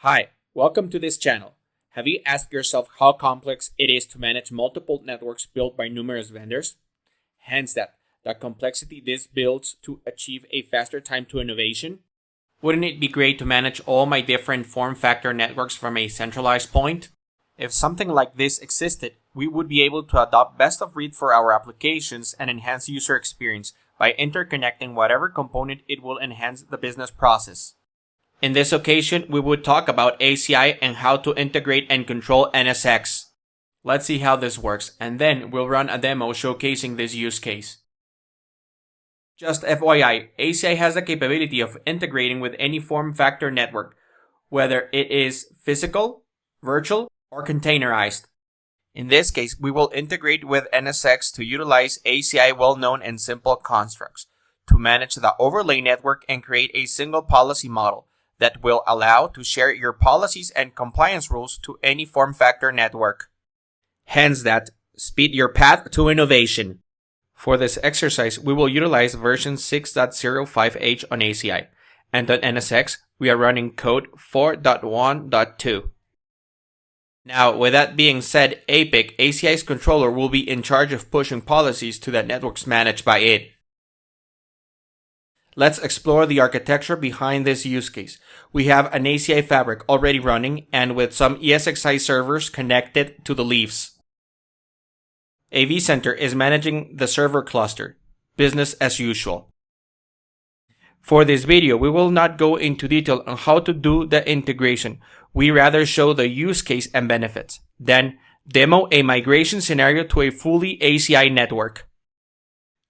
Hi, welcome to this channel. Have you asked yourself how complex it is to manage multiple networks built by numerous vendors? Hence the complexity this builds to achieve a faster time to innovation? Wouldn't it be great to manage all my different form factor networks from a centralized point? If something like this existed, we would be able to adopt best of breed for our applications and enhance user experience by interconnecting whatever component it will enhance the business process. In this occasion, we would talk about ACI and how to integrate and control NSX. Let's see how this works, and then we'll run a demo showcasing this use case. Just FYI, ACI has the capability of integrating with any form factor network, whether it is physical, virtual, or containerized. In this case, we will integrate with NSX to utilize ACI well-known and simple constructs to manage the overlay network and create a single policy model that will allow to share your policies and compliance rules to any form factor network. Hence speed your path to innovation. For this exercise, we will utilize version 6.05h on ACI, and on NSX, we are running code 4.1.2. Now, with that being said, ACI's controller will be in charge of pushing policies to the networks managed by it. Let's explore the architecture behind this use case. We have an ACI fabric already running and with some ESXi servers connected to the leaves. A vCenter is managing the server cluster, business as usual. For this video, we will not go into detail on how to do the integration. We rather show the use case and benefits, then demo a migration scenario to a fully ACI network.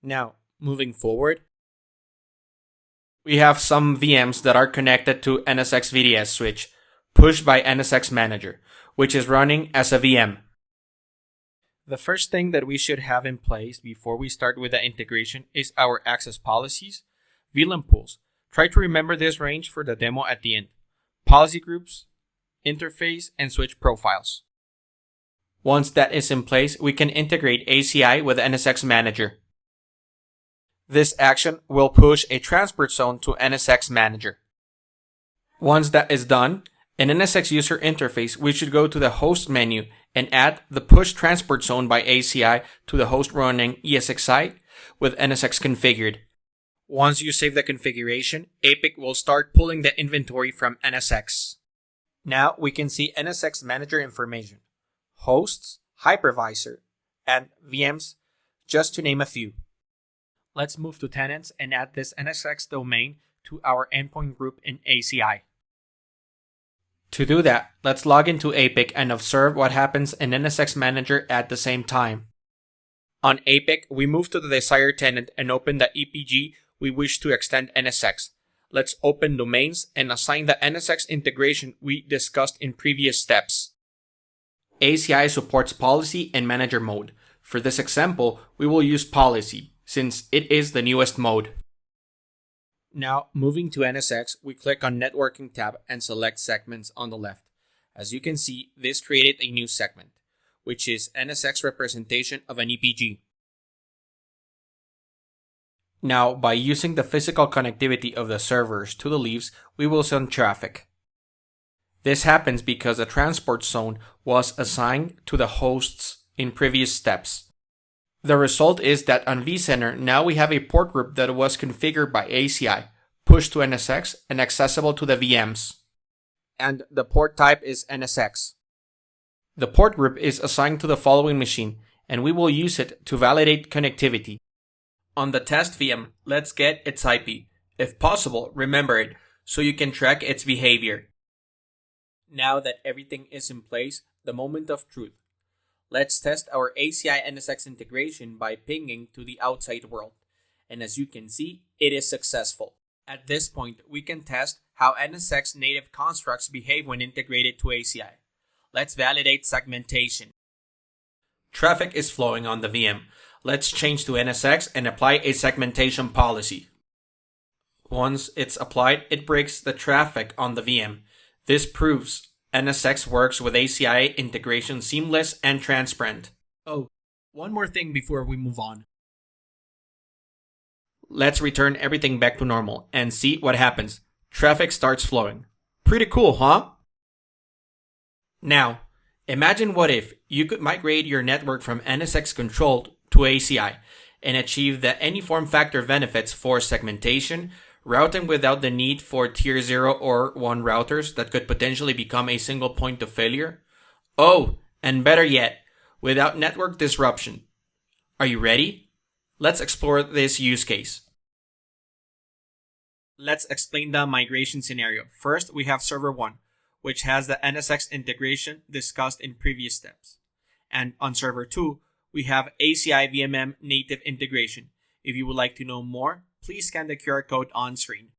Now, moving forward, we have some VMs that are connected to NSX VDS switch, pushed by NSX Manager, which is running as a VM. The first thing that we should have in place before we start with the integration is our access policies, VLAN pools. Try to remember this range for the demo at the end. Policy groups, interface, and switch profiles. Once that is in place, we can integrate ACI with NSX Manager. This action will push a transport zone to NSX Manager. Once that is done, in NSX user interface, we should go to the host menu and add the push transport zone by ACI to the host running ESXi with NSX configured. Once you save the configuration, APIC will start pulling the inventory from NSX. Now we can see NSX Manager information, hosts, hypervisor, and VMs, just to name a few. Let's move to tenants and add this NSX domain to our endpoint group in ACI. To do that, let's log into APIC and observe what happens in NSX Manager at the same time. On APIC, we move to the desired tenant and open the EPG we wish to extend NSX. Let's open domains and assign the NSX integration we discussed in previous steps. ACI supports policy and manager mode. For this example, we will use policy, since it is the newest mode. Now, moving to NSX, we click on Networking tab and select Segments on the left. As you can see, this created a new segment, which is NSX representation of an EPG. Now, by using the physical connectivity of the servers to the leaves, we will send traffic. This happens because a transport zone was assigned to the hosts in previous steps. The result is that on vCenter, now we have a port group that was configured by ACI, pushed to NSX, and accessible to the VMs. And the port type is NSX. The port group is assigned to the following machine, and we will use it to validate connectivity. On the test VM, let's get its IP. If possible, remember it, so you can track its behavior. Now that everything is in place, the moment of truth. Let's test our ACI NSX integration by pinging to the outside world. And as you can see, it is successful. At this point, we can test how NSX native constructs behave when integrated to ACI. Let's validate segmentation. Traffic is flowing on the VM. Let's change to NSX and apply a segmentation policy. Once it's applied, it breaks the traffic on the VM. This proves NSX works with ACI integration seamless and transparent. Oh, one more thing before we move on. Let's return everything back to normal and see what happens. Traffic starts flowing. Pretty cool, huh? Now, imagine what if you could migrate your network from NSX controlled to ACI and achieve the any form factor benefits for segmentation, routing without the need for tier 0 or 1 routers that could potentially become a single point of failure. Oh, and better yet, without network disruption. Are you ready? Let's explore this use case. Let's explain the migration scenario. First, we have server 1, which has the NSX integration discussed in previous steps. And on server 2, we have ACI VMM native integration. If you would like to know more, please scan the QR code on screen.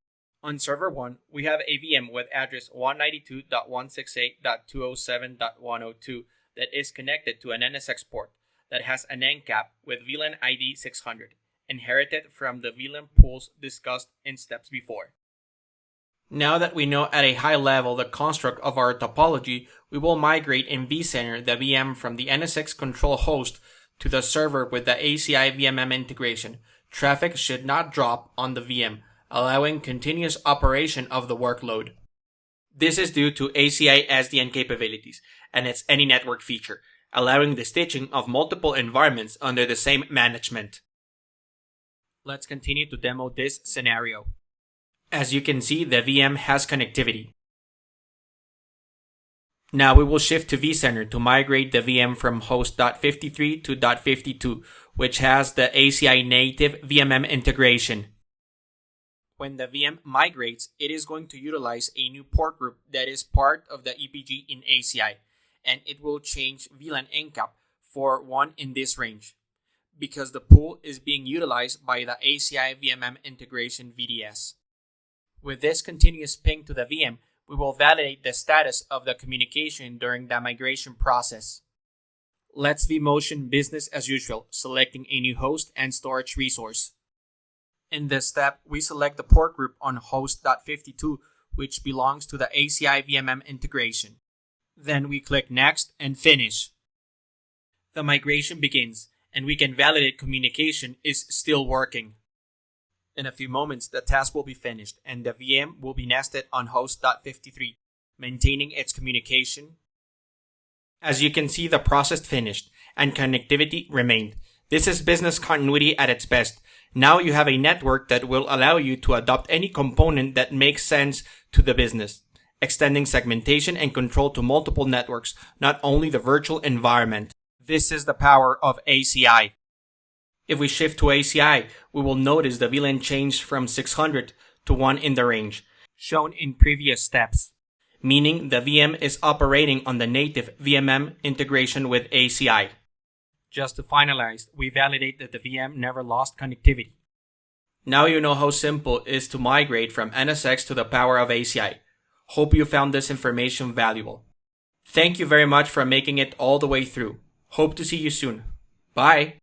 On server 1, we have a VM with address 192.168.207.102 that is connected to an NSX port that has an end cap with VLAN ID 600, inherited from the VLAN pools discussed in steps before. Now that we know at a high level the construct of our topology, we will migrate in vCenter the VM from the NSX control host to the server with the ACI VMM integration. Traffic should not drop on the VM, allowing continuous operation of the workload. This is due to ACI SDN capabilities and its any network feature, allowing the stitching of multiple environments under the same management. Let's continue to demo this scenario. As you can see, the VM has connectivity. Now we will shift to vCenter to migrate the VM from host.53 to .52, which has the ACI native VMM integration. When the VM migrates, it is going to utilize a new port group that is part of the EPG in ACI, and it will change VLAN encap for 1 in this range, because the pool is being utilized by the ACI VMM integration VDS. With this continuous ping to the VM, we will validate the status of the communication during the migration process. Let's vMotion business as usual, selecting a new host and storage resource. In this step, we select the port group on host.52, which belongs to the ACI VMM integration. Then we click Next and Finish. The migration begins, and we can validate communication is still working. In a few moments, the task will be finished, and the VM will be nested on host.53, maintaining its communication. As you can see, the process finished, and connectivity remained. This is business continuity at its best. Now you have a network that will allow you to adopt any component that makes sense to the business, extending segmentation and control to multiple networks, not only the virtual environment. This is the power of ACI. If we shift to ACI, we will notice the VLAN changed from 600 to 1 in the range, shown in previous steps, meaning the VM is operating on the native VMM integration with ACI. Just to finalize, we validate that the VM never lost connectivity. Now you know how simple it is to migrate from NSX to the power of ACI. Hope you found this information valuable. Thank you very much for making it all the way through. Hope to see you soon. Bye!